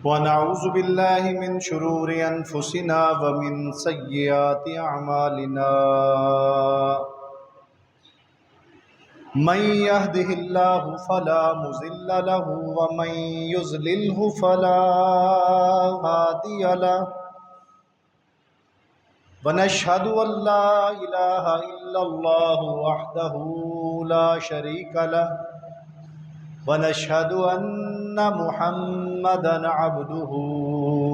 ونعوذ بالله من شرور أنفسنا ومن سيئات أعمالنا. من يهده الله فلا مضل له ومن يضلله فلا هادي له. ونشهد أن لا إله إلا الله وحده لا شريك له ونشهد أن محمدا عبده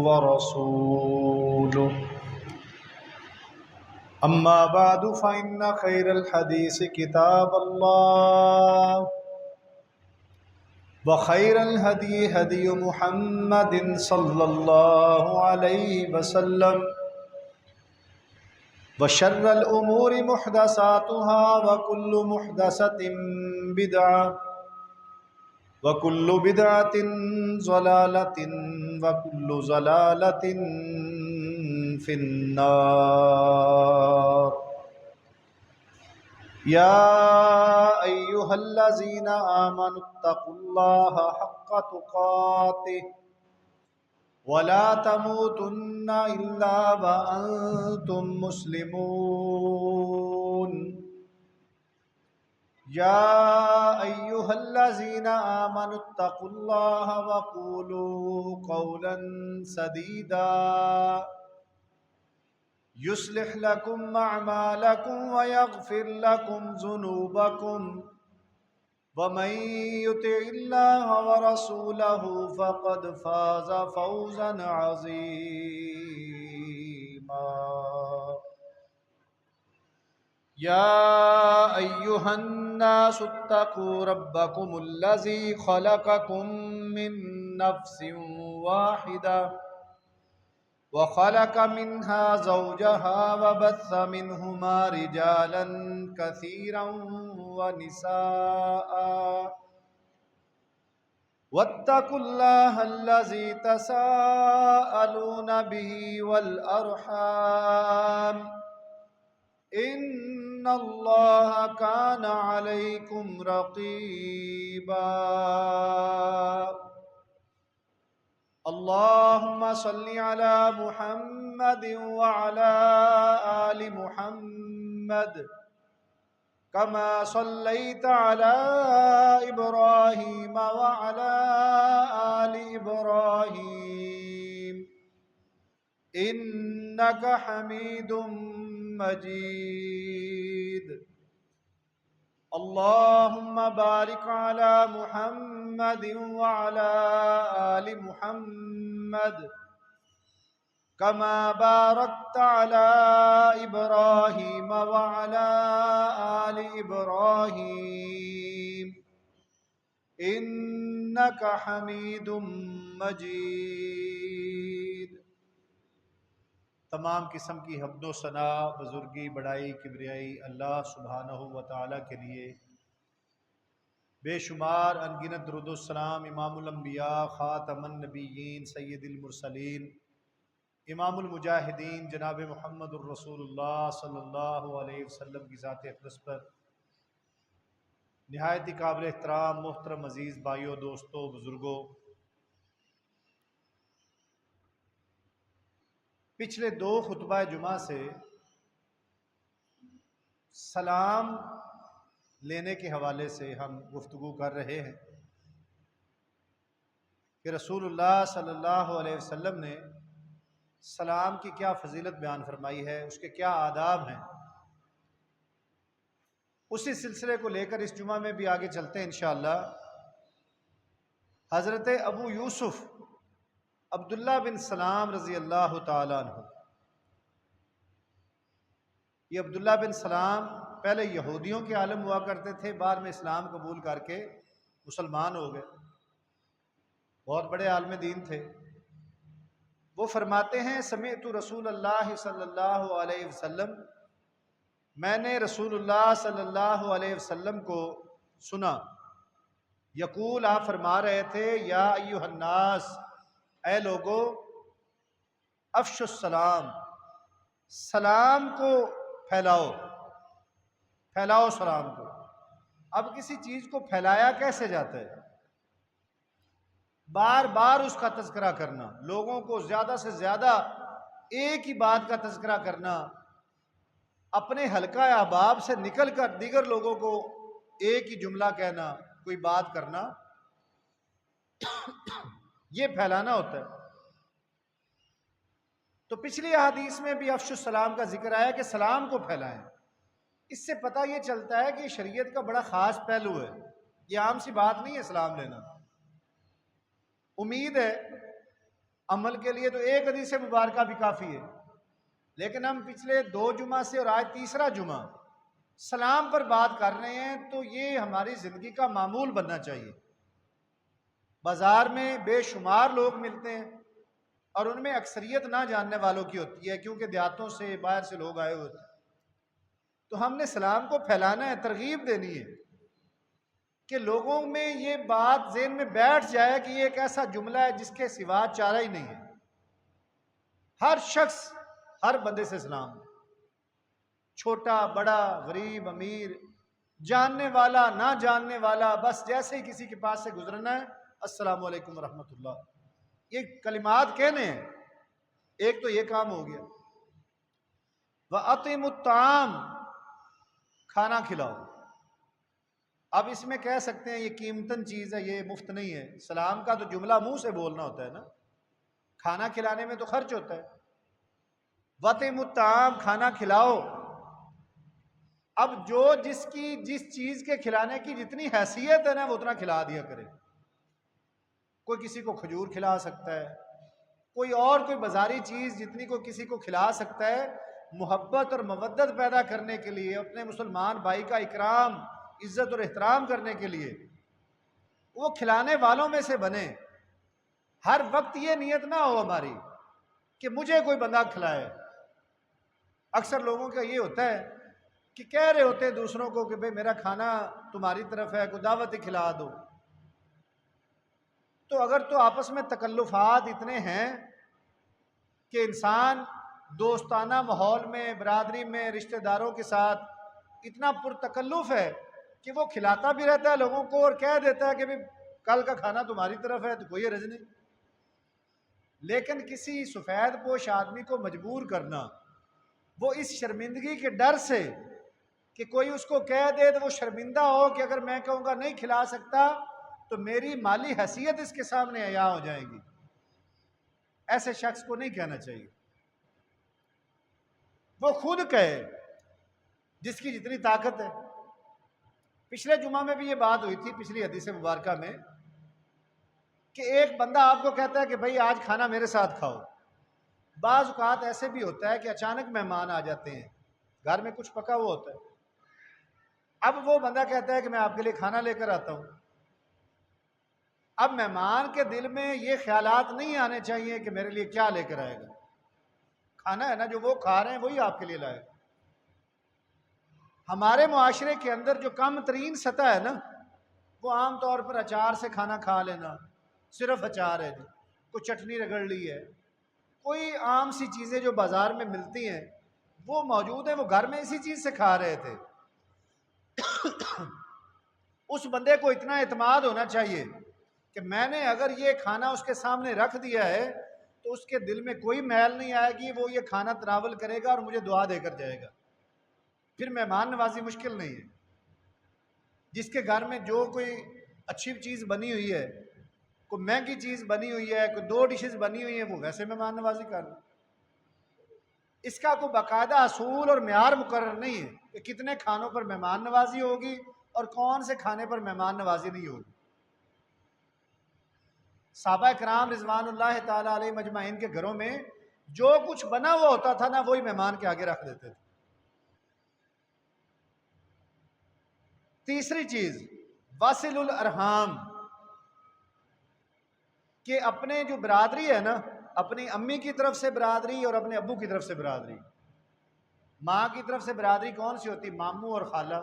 ورسوله. أما بعد فإن خير الحديث كتاب الله وخير الهدي هدي محمد صلى الله عليه وسلم وشر الأمور محدثاتها وكل محدثة بدعة وكل بدعة ضلالة وكل ضلالة في النار. يا أيها الذين آمنوا اتقوا الله حق تقاته ولا تموتن إلا وأنتم مسلمون. يا أيها الذين آمنوا اتقوا الله وقولوا قولا سديدا يصلح لكم أعمالكم ويغفر لكم ذنوبكم ومن يطع الله ورسوله فقد فاز فوزا عظيما. يا أيها الناس اتقوا ربكم الذي خلقكم من نفس واحدة وخلق منها زوجها وبث منهما رجالا كثيرا ونساء واتقوا الله الذي تساءلون به والأرحام إن الله كان عليكم رقيبا. اللهم صل على محمد وعلى آل محمد كما صليت على إبراهيم وعلى آل إبراهيم إنك حميد مجيد. اللهم بارك على محمد وعلى آل محمد كما باركت على إبراهيم وعلى آل إبراهيم إنك حميد مجيد. تمام قسم کی حمد و ثنا، بزرگی، بڑائی، کبریائی اللہ سبحانہ و تعالیٰ کے لیے. بے شمار انگنت درود و سلام امام الانبیاء، خاتم النبیین، سید المرسلین، امام المجاہدین جناب محمد الرسول اللہ صلی اللہ علیہ وسلم کی ذات اقدس پر. نہایت ہی قابل احترام محترم عزیز بھائیوں، دوستوں، بزرگوں، پچھلے 2 خطبہ جمعہ سے سلام لینے کے حوالے سے ہم گفتگو کر رہے ہیں کہ رسول اللہ صلی اللہ علیہ وسلم نے سلام کی کیا فضیلت بیان فرمائی ہے، اس کے کیا آداب ہیں. اسی سلسلے کو لے کر اس جمعہ میں بھی آگے چلتے ہیں انشاءاللہ. حضرت ابو یوسف عبداللہ بن سلام رضی اللہ تعالیٰ عنہ، یہ عبداللہ بن سلام پہلے یہودیوں کے عالم ہوا کرتے تھے، بعد میں اسلام قبول کر کے مسلمان ہو گئے. بہت بڑے عالم دین تھے. وہ فرماتے ہیں سمعت رسول اللہ صلی اللہ علیہ وسلم، میں نے رسول اللہ صلی اللہ علیہ وسلم کو سنا. یقول، آپ فرما رہے تھے، یا ایھا الناس، اے لوگو، افشوا السلام، سلام کو پھیلاؤ، پھیلاؤ سلام کو. اب کسی چیز کو پھیلایا کیسے جاتا ہے؟ بار بار اس کا تذکرہ کرنا، لوگوں کو زیادہ سے زیادہ ایک ہی بات کا تذکرہ کرنا، اپنے حلقہ احباب سے نکل کر دیگر لوگوں کو ایک ہی جملہ کہنا، کوئی بات کرنا، یہ پھیلانا ہوتا ہے۔ تو پچھلی احادیث میں بھی افشوا السلام کا ذکر آیا کہ سلام کو پھیلائیں۔ اس سے پتہ یہ چلتا ہے کہ شریعت کا بڑا خاص پہلو ہے، یہ عام سی بات نہیں ہے سلام لینا۔ امید ہے عمل کے لیے تو ایک حدیث مبارکہ بھی کافی ہے، لیکن ہم پچھلے 2 جمعہ سے اور آج تیسرا جمعہ سلام پر بات کر رہے ہیں، تو یہ ہماری زندگی کا معمول بننا چاہیے۔ بازار میں بے شمار لوگ ملتے ہیں اور ان میں اکثریت نہ جاننے والوں کی ہوتی ہے، کیونکہ دیہاتوں سے باہر سے لوگ آئے ہوتے ہیں۔ تو ہم نے سلام کو پھیلانا ہے، ترغیب دینی ہے کہ لوگوں میں یہ بات ذہن میں بیٹھ جائے کہ یہ ایک ایسا جملہ ہے جس کے سوا چارہ ہی نہیں ہے۔ ہر شخص ہر بندے سے سلام، چھوٹا بڑا، غریب امیر، جاننے والا نہ جاننے والا، بس جیسے ہی کسی کے پاس سے گزرنا ہے، السلام علیکم ورحمۃ اللہ، یہ کلمات کہنے ہیں۔ ایک تو یہ کام ہو گیا۔ وَأَطِعِمُوا الطَّعَامَ، کھانا کھلاؤ۔ اب اس میں کہہ سکتے ہیں یہ قیمتاً چیز ہے، یہ مفت نہیں ہے۔ سلام کا تو جملہ منہ سے بولنا ہوتا ہے نا، کھانا کھلانے میں تو خرچ ہوتا ہے۔ وَأَطِعِمُوا الطَّعَامَ، کھانا کھلاؤ۔ اب جو جس چیز کے کھلانے کی جتنی حیثیت ہے نا، وہ اتنا کھلا دیا کرے۔ کوئی کسی کو کھجور کھلا سکتا ہے، کوئی بازاری چیز جتنی کو کسی کو کھلا سکتا ہے، محبت اور مودت پیدا کرنے کے لیے، اپنے مسلمان بھائی کا اکرام، عزت اور احترام کرنے کے لیے وہ کھلانے والوں میں سے بنے۔ ہر وقت یہ نیت نہ ہو ہماری کہ مجھے کوئی بندہ کھلائے۔ اکثر لوگوں کا یہ ہوتا ہے کہ کہہ رہے ہوتے ہیں دوسروں کو کہ بھئی میرا کھانا تمہاری طرف ہے، کوئی دعوت ہی کھلا دو۔ تو اگر تو آپس میں تکلفات اتنے ہیں کہ انسان دوستانہ ماحول میں، برادری میں، رشتہ داروں کے ساتھ اتنا پرتکلف ہے کہ وہ کھلاتا بھی رہتا ہے لوگوں کو اور کہہ دیتا ہے کہ بھئی کل کا کھانا تمہاری طرف ہے، تو کوئی حرج نہیں۔ لیکن کسی سفید پوش آدمی کو مجبور کرنا، وہ اس شرمندگی کے ڈر سے کہ کوئی اس کو کہہ دے تو وہ شرمندہ ہو کہ اگر میں کہوں گا نہیں کھلا سکتا تو میری مالی حیثیت اس کے سامنے عیاں ہو جائے گی، ایسے شخص کو نہیں کہنا چاہیے۔ وہ خود کہے جس کی جتنی طاقت ہے۔ پچھلے جمعہ میں بھی یہ بات ہوئی تھی، پچھلی حدیث مبارکہ میں، کہ ایک بندہ آپ کو کہتا ہے کہ بھئی آج کھانا میرے ساتھ کھاؤ۔ بعض اوقات ایسے بھی ہوتا ہے کہ اچانک مہمان آ جاتے ہیں، گھر میں کچھ پکا ہوا ہوتا ہے، اب وہ بندہ کہتا ہے کہ میں آپ کے لیے کھانا لے کر آتا ہوں۔ اب مہمان کے دل میں یہ خیالات نہیں آنے چاہیے کہ میرے لیے کیا لے کر آئے گا، کھانا ہے نا جو وہ کھا رہے ہیں وہی آپ کے لیے لائے گا۔ ہمارے معاشرے کے اندر جو کم ترین سطح ہے نا، وہ عام طور پر اچار سے کھانا کھا لینا، صرف اچار ہے جی، کوئی چٹنی رگڑ لی ہے، کوئی عام سی چیزیں جو بازار میں ملتی ہیں وہ موجود ہیں، وہ گھر میں اسی چیز سے کھا رہے تھے۔ اس بندے کو اتنا اعتماد ہونا چاہیے کہ میں نے اگر یہ کھانا اس کے سامنے رکھ دیا ہے تو اس کے دل میں کوئی میل نہیں آئے گی، وہ یہ کھانا تناول کرے گا اور مجھے دعا دے کر جائے گا۔ پھر مہمان نوازی مشکل نہیں ہے۔ جس کے گھر میں جو کوئی اچھی چیز بنی ہوئی ہے، کوئی مہنگی چیز بنی ہوئی ہے، کوئی 2 ڈشز بنی ہوئی ہیں، وہ ویسے مہمان نوازی کر لیں۔ اس کا کوئی باقاعدہ اصول اور معیار مقرر نہیں ہے کہ کتنے کھانوں پر مہمان نوازی ہوگی اور کون سے کھانے پر مہمان نوازی نہیں ہوگی۔ صحابہ کرام رضوان اللہ تعالیٰ علیہ مجمعین کے گھروں میں جو کچھ بنا ہوا ہوتا تھا نا، وہی مہمان کے آگے رکھ دیتے تھے۔ تیسری چیز واصل الارحام، کہ اپنے جو برادری ہے نا، اپنی امی کی طرف سے برادری اور اپنے ابو کی طرف سے برادری۔ ماں کی طرف سے برادری کون سی ہوتی؟ ماموں اور خالہ۔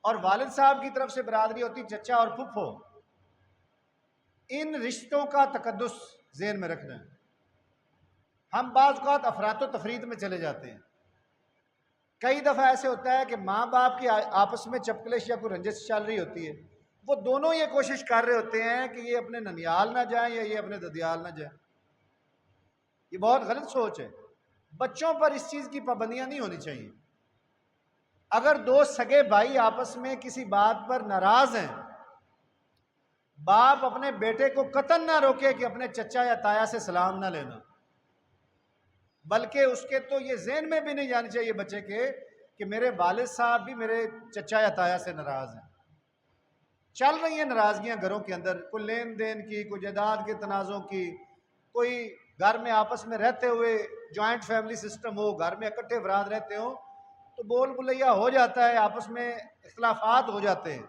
اور والد صاحب کی طرف سے برادری ہوتی چچا اور پھپھو۔ ان رشتوں کا تقدس ذہن میں رکھنا ہے۔ ہم بعض اوقات افراط و تفریط میں چلے جاتے ہیں۔ کئی دفعہ ایسے ہوتا ہے کہ ماں باپ کی آپس میں چپکلش یا کوئی رنجش چل رہی ہوتی ہے، وہ دونوں یہ کوشش کر رہے ہوتے ہیں کہ یہ اپنے ننیال نہ جائیں یا یہ اپنے ددیال نہ جائیں. یہ بہت غلط سوچ ہے. بچوں پر اس چیز کی پابندیاں نہیں ہونی چاہیے. اگر دو سگے بھائی آپس میں کسی بات پر ناراض ہیں، باپ اپنے بیٹے کو قطعاً نہ روکے کہ اپنے چچا یا تایا سے سلام نہ لینا، بلکہ اس کے تو یہ ذہن میں بھی نہیں جانی چاہیے بچے کے کہ میرے والد صاحب بھی میرے چچا یا تایا سے ناراض ہیں. چل رہی ہیں ناراضگیاں گھروں کے اندر، کوئی لین دین کی، کوئی جائیداد کے تنازعوں کی، کوئی گھر میں آپس میں رہتے ہوئے جوائنٹ فیملی سسٹم ہو، گھر میں اکٹھے افراد رہتے ہوں تو بول بلیا ہو جاتا ہے، آپس میں اختلافات ہو جاتے ہیں.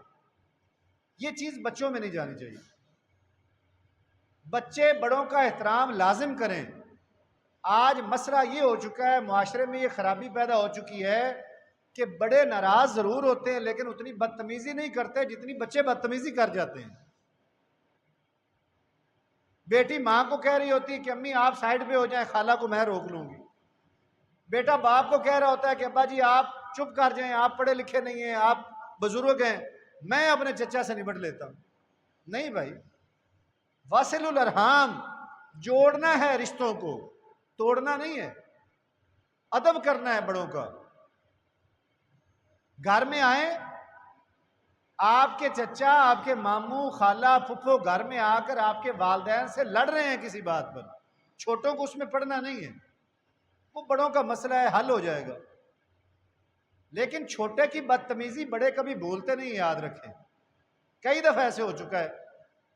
یہ چیز بچوں میں نہیں جانی چاہیے. بچے بڑوں کا احترام لازم کریں. آج مسئلہ یہ ہو چکا ہے، معاشرے میں یہ خرابی پیدا ہو چکی ہے کہ بڑے ناراض ضرور ہوتے ہیں لیکن اتنی بدتمیزی نہیں کرتے جتنی بچے بدتمیزی کر جاتے ہیں. بیٹی ماں کو کہہ رہی ہوتی ہے کہ امی آپ سائڈ پہ ہو جائیں، خالہ کو میں روک لوں گی. بیٹا باپ کو کہہ رہا ہوتا ہے کہ ابا جی آپ چپ کر جائیں، آپ پڑھے لکھے نہیں ہیں، آپ بزرگ ہیں، میں اپنے چچا سے نمٹ لیتا ہوں. نہیں بھائی، واصل الارحام، جوڑنا ہے رشتوں کو، توڑنا نہیں ہے. ادب کرنا ہے بڑوں کا. گھر میں آئیں، آپ کے چچا، آپ کے ماموں، خالہ، پھپھو گھر میں آ کر آپ کے والدین سے لڑ رہے ہیں کسی بات پر، چھوٹوں کو اس میں پڑھنا نہیں ہے. وہ بڑوں کا مسئلہ ہے، حل ہو جائے گا. لیکن چھوٹے کی بدتمیزی بڑے کبھی بھولتے نہیں، یاد رکھیں. کئی دفعہ ایسے ہو چکا ہے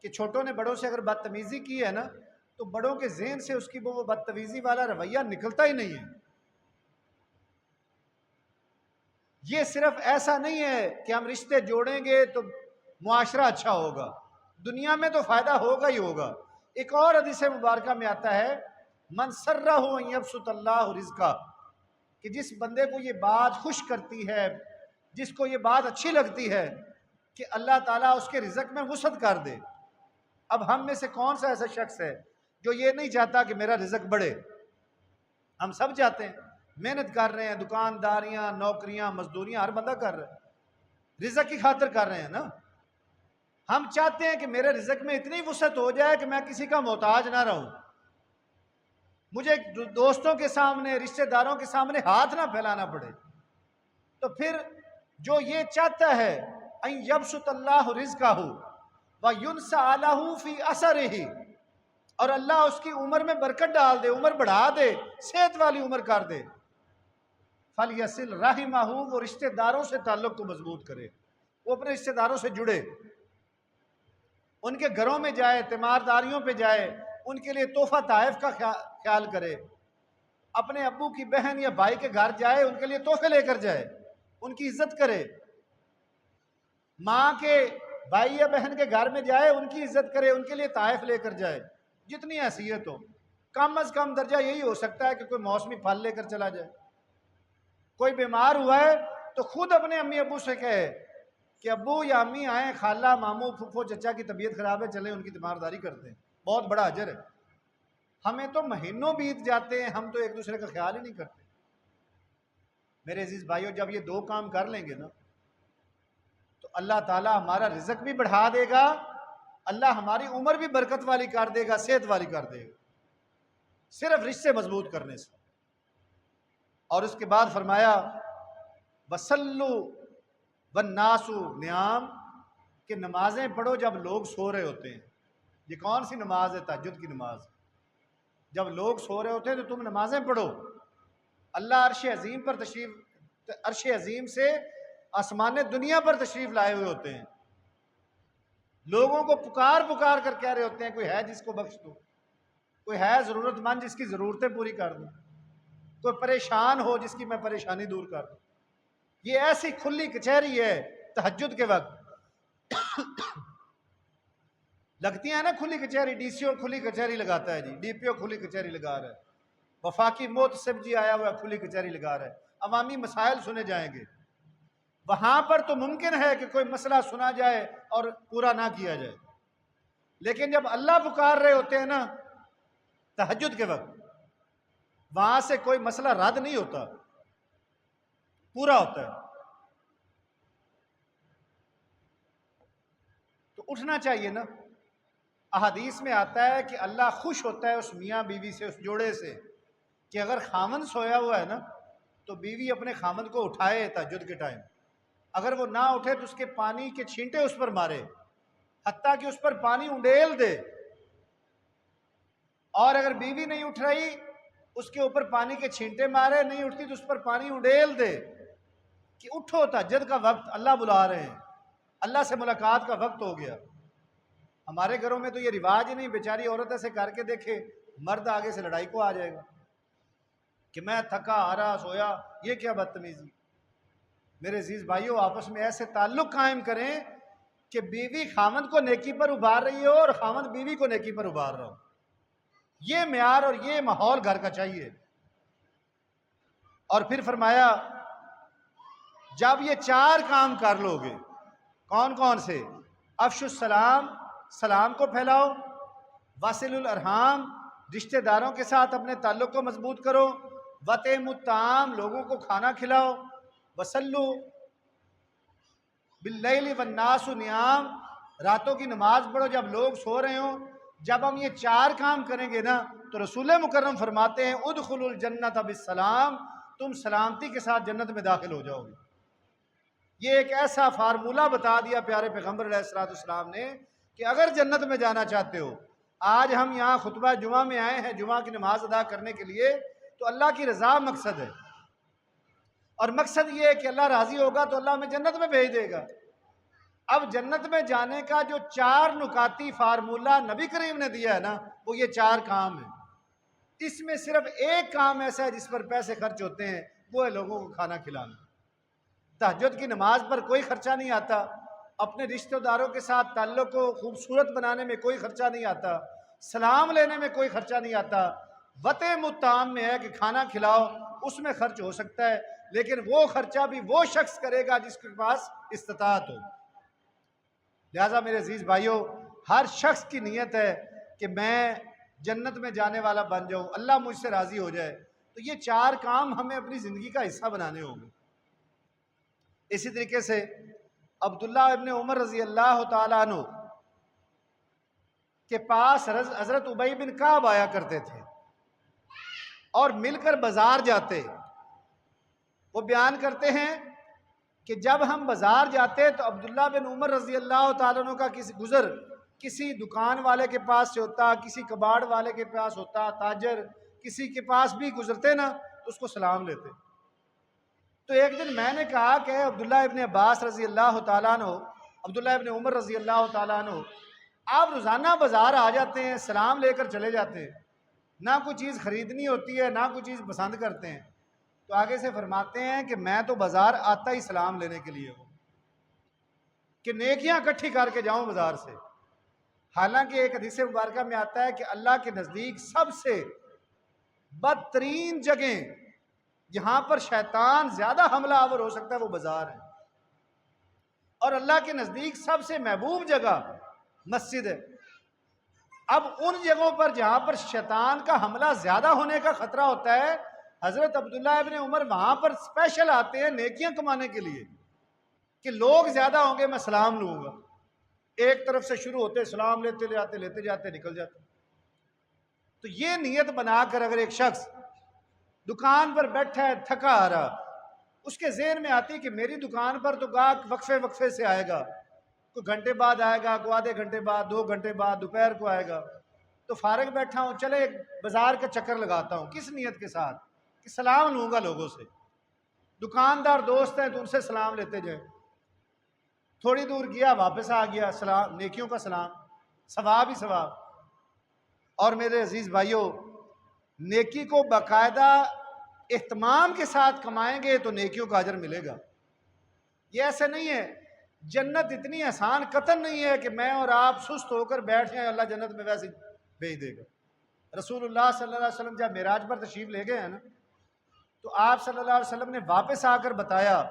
کہ چھوٹوں نے بڑوں سے اگر بدتمیزی کی ہے نا تو بڑوں کے ذہن سے اس کی وہ بدتمیزی والا رویہ نکلتا ہی نہیں ہے. یہ صرف ایسا نہیں ہے کہ ہم رشتے جوڑیں گے تو معاشرہ اچھا ہوگا، دنیا میں تو فائدہ ہوگا ہی ہوگا. ایک اور حدیث مبارکہ میں آتا ہے، من سرہ ان یبسط اللہ رزقہ، کہ جس بندے کو یہ بات خوش کرتی ہے، جس کو یہ بات اچھی لگتی ہے کہ اللہ تعالیٰ اس کے رزق میں وسعت کر دے. اب ہم میں سے کون سا ایسا شخص ہے جو یہ نہیں چاہتا کہ میرا رزق بڑھے؟ ہم سب چاہتے ہیں، محنت کر رہے ہیں، دکانداریاں، نوکریاں، مزدوریاں ہر بندہ کر رہا ہے، رزق کی خاطر کر رہے ہیں نا. ہم چاہتے ہیں کہ میرے رزق میں اتنی وسعت ہو جائے کہ میں کسی کا محتاج نہ رہوں، مجھے دوستوں کے سامنے، رشتہ داروں کے سامنے ہاتھ نہ پھیلانا پڑے. تو پھر جو یہ چاہتا ہے ان یبسط اللہ رزقہ وینسع لہ فی اثرہ، اور اللہ اس کی عمر میں برکت ڈال دے، عمر بڑھا دے، صحت والی عمر کر دے، فلیصل رحمہ، وہ رشتہ داروں سے تعلق کو مضبوط کرے، وہ اپنے رشتہ داروں سے جڑے، ان کے گھروں میں جائے، تیمارداریوں پہ جائے، ان کے لیے تحفہ تحائف کا خیال کرے، اپنے ابو کی بہن یا بھائی کے گھر جائے، ان کے لیے تحفے لے کر جائے، ان کی عزت کرے. ماں کے بھائی یا بہن کے گھر میں جائے، ان کی عزت کرے، ان کے لیے تحائف لے کر جائے، جتنی حیثیت ہو. کم از کم درجہ یہی ہو سکتا ہے کہ کوئی موسمی پھل لے کر چلا جائے. کوئی بیمار ہوا ہے تو خود اپنے امی ابو سے کہے کہ ابو یا امی آئیں، خالہ، ماموں، پھپھو، چچا کی طبیعت خراب ہے، چلیں ان کی تیمارداری کرتے ہیں، بہت بڑا اجر ہے. ہمیں تو مہینوں بیت جاتے ہیں، ہم تو ایک دوسرے کا خیال ہی نہیں کرتے. میرے عزیز بھائیو، جب یہ دو کام کر لیں گے نا تو اللہ تعالیٰ ہمارا رزق بھی بڑھا دے گا، اللہ ہماری عمر بھی برکت والی کر دے گا، صحت والی کر دے گا، صرف رشتے مضبوط کرنے سے. اور اس کے بعد فرمایا وَصَلُّوا وَالنَّاسُ نِيَامٌ، کہ نمازیں پڑھو جب لوگ سو رہے ہوتے ہیں. یہ کون سی نماز ہے؟ تہجد کی نماز. جب لوگ سو رہے ہوتے ہیں تو تم نمازیں پڑھو. اللہ عرش عظیم پر عرش عظیم سے آسمان دنیا پر تشریف لائے ہوئے ہوتے ہیں، لوگوں کو پکار پکار کر کہہ رہے ہوتے ہیں کوئی ہے جس کو بخش دو، کوئی ہے ضرورت مند جس کی ضرورتیں پوری کر دوں، کوئی پریشان ہو جس کی میں پریشانی دور کر دوں. یہ ایسی کھلی کچہری ہے تہجد کے وقت. لگتی ہے نا کھلی کچہری، ڈی سی او کھلی کچہری لگاتا ہے جی، ڈی پی او کھلی کچہری لگا رہا ہے، وفاقی محتسب جی آیا ہوا ہے کھلی کچہری لگا رہا ہے، عوامی مسائل سنے جائیں گے. وہاں پر تو ممکن ہے کہ کوئی مسئلہ سنا جائے اور پورا نہ کیا جائے، لیکن جب اللہ پکار رہے ہوتے ہیں نا تہجد کے وقت، وہاں سے کوئی مسئلہ رد نہیں ہوتا، پورا ہوتا ہے. اٹھنا چاہیے نا۔ احادیث میں آتا ہے کہ اللہ خوش ہوتا ہے اس میاں بیوی سے، اس جوڑے سے، کہ اگر خامند سویا ہوا ہے نا تو بیوی اپنے خامند کو اٹھائے تہجد کے ٹائم، اگر وہ نہ اٹھے تو اس کے پانی کے چھینٹے اس پر مارے، حتیٰ کہ اس پر پانی انڈیل دے، اور اگر بیوی نہیں اٹھ رہی اس کے اوپر پانی کے چھینٹے مارے، نہیں اٹھتی تو اس پر پانی انڈیل دے کہ اٹھو تہجد کا وقت، اللہ بلا رہے ہیں، اللہ سے ملاقات کا وقت ہو گیا۔ ہمارے گھروں میں تو یہ رواج ہی نہیں، بیچاری عورت ایسے کر کے دیکھے، مرد آگے سے لڑائی کو آ جائے گا کہ میں تھکا ہارا سویا، یہ کیا بدتمیزی۔ میرے عزیز بھائیوں، آپس میں ایسے تعلق قائم کریں کہ بیوی خامند کو نیکی پر ابھار رہی ہو اور خامند بیوی کو نیکی پر ابھار رہا ہو۔ یہ معیار اور یہ ماحول گھر کا چاہیے۔ اور پھر فرمایا جب یہ 4 کام کر لو گے، کون کون سے؟ افشوا السلام، سلام کو پھیلاؤ، واصلوا الارحام، رشتہ داروں کے ساتھ اپنے تعلق کو مضبوط کرو، واطعموا الطعام، لوگوں کو کھانا کھلاؤ، وصلوا باللیل والناس نیام، راتوں کی نماز پڑھو جب لوگ سو رہے ہوں۔ جب ہم یہ 4 کام کریں گے نا تو رسول مکرم فرماتے ہیں ادخلوا الجنت بالسلام، تم سلامتی کے ساتھ جنت میں داخل ہو جاؤ گے۔ یہ ایک ایسا فارمولہ بتا دیا پیارے پیغمبر علیہ الصلوۃ والسلام نے کہ اگر جنت میں جانا چاہتے ہو، آج ہم یہاں خطبہ جمعہ میں آئے ہیں جمعہ کی نماز ادا کرنے کے لیے، تو اللہ کی رضا مقصد ہے، اور مقصد یہ ہے کہ اللہ راضی ہوگا تو اللہ ہمیں جنت میں بھیج دے گا۔ اب جنت میں جانے کا جو 4 نکاتی فارمولہ نبی کریم نے دیا ہے نا، وہ یہ 4 کام ہیں۔ اس میں صرف ایک کام ایسا ہے جس پر پیسے خرچ ہوتے ہیں، وہ ہے لوگوں کو کھانا کھلانا۔ تہجد کی نماز پر کوئی خرچہ نہیں آتا، اپنے رشتہ داروں کے ساتھ تعلق کو خوبصورت بنانے میں کوئی خرچہ نہیں آتا، سلام لینے میں کوئی خرچہ نہیں آتا، واطعموا الطعام میں ہے کہ کھانا کھلاؤ، اس میں خرچ ہو سکتا ہے، لیکن وہ خرچہ بھی وہ شخص کرے گا جس کے پاس استطاعت ہو۔ لہٰذا میرے عزیز بھائیوں، ہر شخص کی نیت ہے کہ میں جنت میں جانے والا بن جاؤں، اللہ مجھ سے راضی ہو جائے، تو یہ 4 کام ہمیں اپنی زندگی کا حصہ بنانے ہوں گے۔ اسی طریقے سے عبداللہ ابن عمر رضی اللہ تعالیٰ عنہ کے پاس حضرت ابی بن کعب آیا کرتے تھے اور مل کر بازار جاتے۔ وہ بیان کرتے ہیں کہ جب ہم بازار جاتے تو عبداللہ بن عمر رضی اللہ تعالیٰ عنہ کا کسی دکان والے کے پاس سے ہوتا، کسی کباڑ والے کے پاس ہوتا، تاجر کسی کے پاس بھی گزرتے نا تو اس کو سلام لیتے۔ تو ایک دن میں نے کہا کہ عبداللہ ابن عباس رضی اللہ تعالیٰ عنہ، عبداللہ ابن عمر رضی اللہ تعالیٰ عنہ، آپ روزانہ بازار آ جاتے ہیں، سلام لے کر چلے جاتے ہیں، نہ کوئی چیز خریدنی ہوتی ہے نہ کوئی چیز پسند کرتے ہیں، تو آگے سے فرماتے ہیں کہ میں تو بازار آتا ہی سلام لینے کے لیے ہوں کہ نیکیاں اکٹھی کر کے جاؤں بازار سے۔ حالانکہ ایک حدیث مبارکہ میں آتا ہے کہ اللہ کے نزدیک سب سے بدترین جگہیں جہاں پر شیطان زیادہ حملہ آور ہو سکتا ہے وہ بازار ہے، اور اللہ کے نزدیک سب سے محبوب جگہ مسجد ہے۔ اب ان جگہوں پر جہاں پر شیطان کا حملہ زیادہ ہونے کا خطرہ ہوتا ہے، حضرت عبداللہ ابن عمر وہاں پر اسپیشل آتے ہیں نیکیاں کمانے کے لیے کہ لوگ زیادہ ہوں گے میں سلام لوں گا۔ ایک طرف سے شروع ہوتے سلام لیتے جاتے نکل جاتے۔ تو یہ نیت بنا کر اگر ایک شخص دکان پر بیٹھا ہے تھکا آ رہا، اس کے ذہن میں آتی کہ میری دکان پر تو گاہک وقفے سے آئے گا، کوئی گھنٹے بعد آئے گا، کوئی آدھے گھنٹے بعد، 2 گھنٹے بعد، دوپہر کو آئے گا، تو فارغ بیٹھا ہوں، چلے بازار کا چکر لگاتا ہوں۔ کس نیت کے ساتھ؟ کہ سلام لوں گا لوگوں سے، دکاندار دوست ہیں تو ان سے سلام لیتے جائیں۔ تھوڑی دور گیا واپس آ گیا، سلام، نیکیوں کا سلام، ثواب ہی ثواب۔ اور میرے عزیز بھائیوں، نیکی کو باقاعدہ اہتمام کے ساتھ کمائیں گے تو نیکیوں کا اجر ملے گا۔ یہ ایسے نہیں ہے، جنت اتنی آسان قطعاً نہیں ہے کہ میں اور آپ سست ہو کر بیٹھ جائیں اللہ جنت میں ویسے بھیج دے گا۔ رسول اللہ صلی اللہ علیہ وسلم جب معراج پر تشریف لے گئے ہیں نا، تو آپ صلی اللہ علیہ وسلم نے واپس آ کر بتایا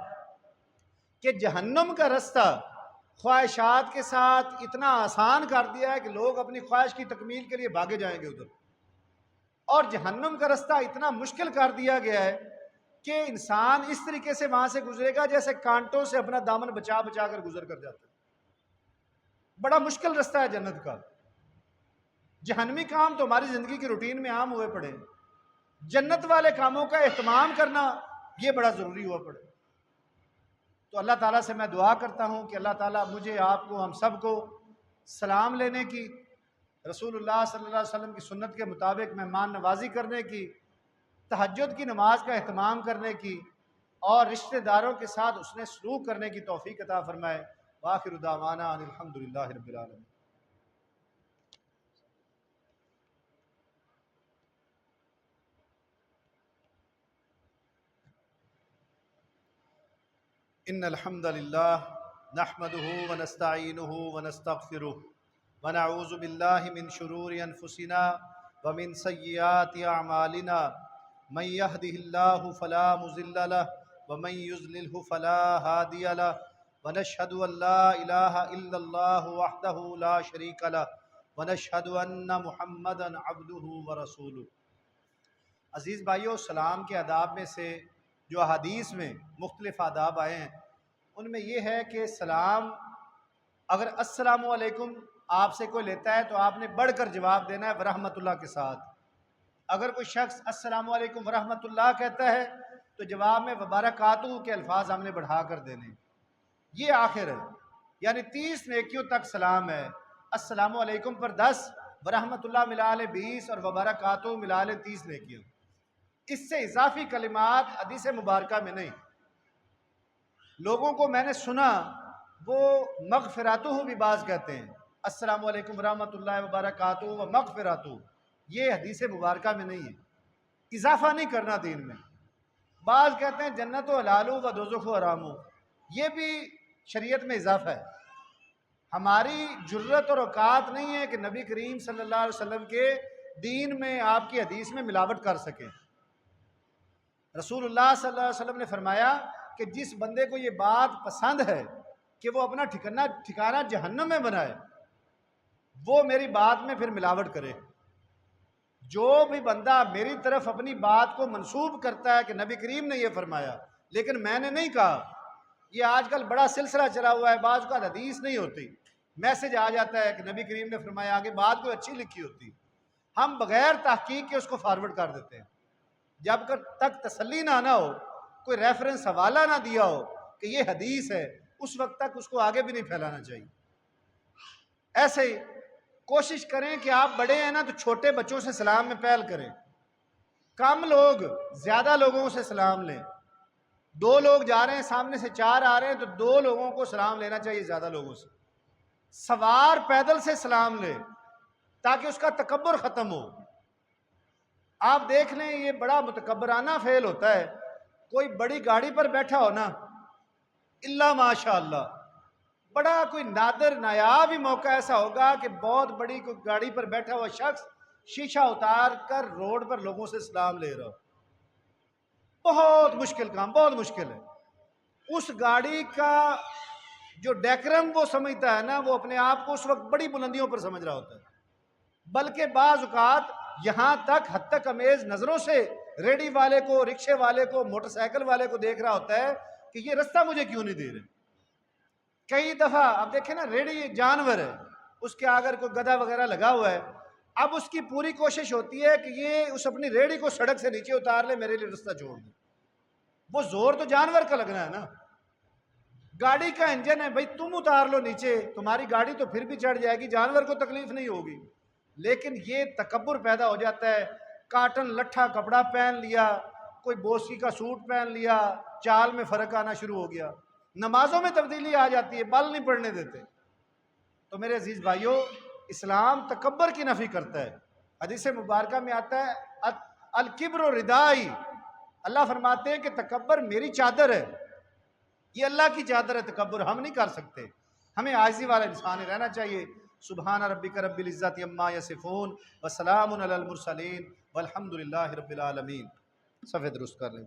کہ جہنم کا رستہ خواہشات کے ساتھ اتنا آسان کر دیا ہے کہ لوگ اپنی خواہش کی تکمیل کے لیے بھاگے جائیں گے ادھر، اور جہنم کا رستہ اتنا مشکل کر دیا گیا ہے کہ انسان اس طریقے سے وہاں سے گزرے گا جیسے کانٹوں سے اپنا دامن بچا کر گزر کر جاتا ہے۔ بڑا مشکل رستہ ہے جنت کا۔ جہنمی کام تو ہماری زندگی کی روٹین میں عام ہوئے پڑے، جنت والے کاموں کا اہتمام کرنا یہ بڑا ضروری ہوا پڑے۔ تو اللہ تعالیٰ سے میں دعا کرتا ہوں کہ اللہ تعالیٰ مجھے، آپ کو، ہم سب کو سلام لینے کی، رسول اللہ صلی اللہ علیہ وسلم کی سنت کے مطابق مہمان نوازی کرنے کی، تہجد کی نماز کا اہتمام کرنے کی، اور رشتہ داروں کے ساتھ اس نے سلوک کرنے کی توفیق عطا فرمائے۔ وآخر دعوانا ان الحمد للہ رب العالمین۔ ان الحمد للہ نحمده ونستعینه ونستغفره ونعوذ باللہ من شرور انفسنا ومن سیئات اعمالنا من يهده الله فلا مضل له ومن يضلل فلا هادي له ونشهد ان لا اله الا الله وحده لا شريك له ونشهد ان محمدا عبده ورسوله۔ عزیز بھائیو، سلام کے آداب میں سے جو حدیث میں مختلف آداب آئے ہیں ان میں یہ ہے کہ سلام، اگر السلام علیکم آپ سے کوئی لیتا ہے تو آپ نے بڑھ کر جواب دینا ہے ورحمۃ اللہ کے ساتھ۔ اگر کوئی شخص السلام علیکم ورحمۃ اللہ کہتا ہے تو جواب میں وبرکاتہ کے الفاظ ہم نے بڑھا کر دینے۔ یہ آخر ہے، یعنی 30 نیکیوں تک سلام ہے۔ السلام علیکم پر 10، ورحمۃ اللہ ملا لے 20 اور وبرکاتہ ملا لے 30 نیکیوں۔ اس سے اضافی کلمات حدیث مبارکہ میں نہیں۔ لوگوں کو میں نے سنا وہ مغفراتہ بھی بعض کہتے ہیں، السلام علیکم ورحمۃ اللہ وبرکاتہ و مغفراتہ، یہ حدیث مبارکہ میں نہیں ہے۔ اضافہ نہیں کرنا دین میں۔ بعض کہتے ہیں جنت و حلال و دوزخ و حرام، یہ بھی شریعت میں اضافہ ہے۔ ہماری جرت اور اوقات نہیں ہے کہ نبی کریم صلی اللہ علیہ وسلم کے دین میں، آپ کی حدیث میں ملاوٹ کر سکیں۔ رسول اللہ صلی اللہ علیہ وسلم نے فرمایا کہ جس بندے کو یہ بات پسند ہے کہ وہ اپنا ٹھکانہ جہنم میں بنائے، وہ میری بات میں پھر ملاوٹ کرے۔ جو بھی بندہ میری طرف اپنی بات کو منسوب کرتا ہے کہ نبی کریم نے یہ فرمایا لیکن میں نے نہیں کہا، یہ آج کل بڑا سلسلہ چلا ہوا ہے۔ بعض کا حدیث نہیں ہوتی، میسج آ جاتا ہے کہ نبی کریم نے فرمایا، آگے بات کوئی اچھی لکھی ہوتی، ہم بغیر تحقیق کے اس کو فارورڈ کر دیتے ہیں۔ جب تک تسلی نہ آنا ہو، کوئی ریفرنس حوالہ نہ دیا ہو کہ یہ حدیث ہے، اس وقت تک اس کو آگے بھی نہیں پھیلانا چاہیے۔ ایسے ہی کوشش کریں کہ آپ بڑے ہیں نا تو چھوٹے بچوں سے سلام میں پہل کریں، کم لوگ زیادہ لوگوں سے سلام لیں۔ 2 لوگ جا رہے ہیں، سامنے سے 4 آ رہے ہیں تو 2 لوگوں کو سلام لینا چاہیے زیادہ لوگوں سے۔ سوار پیدل سے سلام لے تاکہ اس کا تکبر ختم ہو۔ آپ دیکھ لیں یہ بڑا متکبرانہ فعل ہوتا ہے، کوئی بڑی گاڑی پر بیٹھا ہو نا، اللہ ماشاء اللہ، بڑا کوئی نادر نایاب ہی موقع ایسا ہوگا کہ بہت بڑی کوئی گاڑی پر بیٹھا ہوا شخص شیشہ اتار کر روڈ پر لوگوں سے سلام لے رہا ہو۔ بہت مشکل کام، بہت مشکل ہے۔ اس گاڑی کا جو ڈیکرم وہ سمجھتا ہے نا، وہ اپنے آپ کو اس وقت بڑی بلندیوں پر سمجھ رہا ہوتا ہے، بلکہ بعض اوقات یہاں تک حد تک امیز نظروں سے ریڈی والے کو، رکشے والے کو، موٹر سائیکل والے کو دیکھ رہا ہوتا ہے کہ یہ رستہ مجھے کیوں نہیں دے رہے۔ کئی دفعہ اب دیکھیں نا، ریڈی جانور ہے، اس کے اگر کوئی گدھا وغیرہ لگا ہوا ہے، اب اس کی پوری کوشش ہوتی ہے کہ یہ اس اپنی ریڈی کو سڑک سے نیچے اتار لے، میرے لیے رستہ چھوڑ دے۔ وہ زور تو جانور کا لگنا ہے نا، گاڑی کا انجن ہے، بھائی تم اتار لو نیچے، تمہاری گاڑی تو پھر بھی چڑھ جائے گی، جانور کو تکلیف نہیں ہوگی۔ لیکن یہ تکبر پیدا ہو جاتا ہے، کاٹن لٹھا کپڑا پہن لیا، کوئی بوسی کا سوٹ پہن لیا، چال میں فرق آنا شروع ہو گیا، نمازوں میں تبدیلی آ جاتی ہے، بل نہیں پڑھنے دیتے۔ تو میرے عزیز بھائیوں، اسلام تکبر کی نفی کرتا ہے۔ حدیث مبارکہ میں آتا ہے الکبر ردائی، اللہ فرماتے ہیں کہ تکبر میری چادر ہے، یہ اللہ کی چادر ہے، تکبر ہم نہیں کر سکتے۔ ہمیں عاجزی والا انسان رہنا چاہیے۔ سبحان ربک رب العزت عما یصفون وسلام علی المرسلین والحمد للہ رب العالمین۔ صفحہ درست کر لیں۔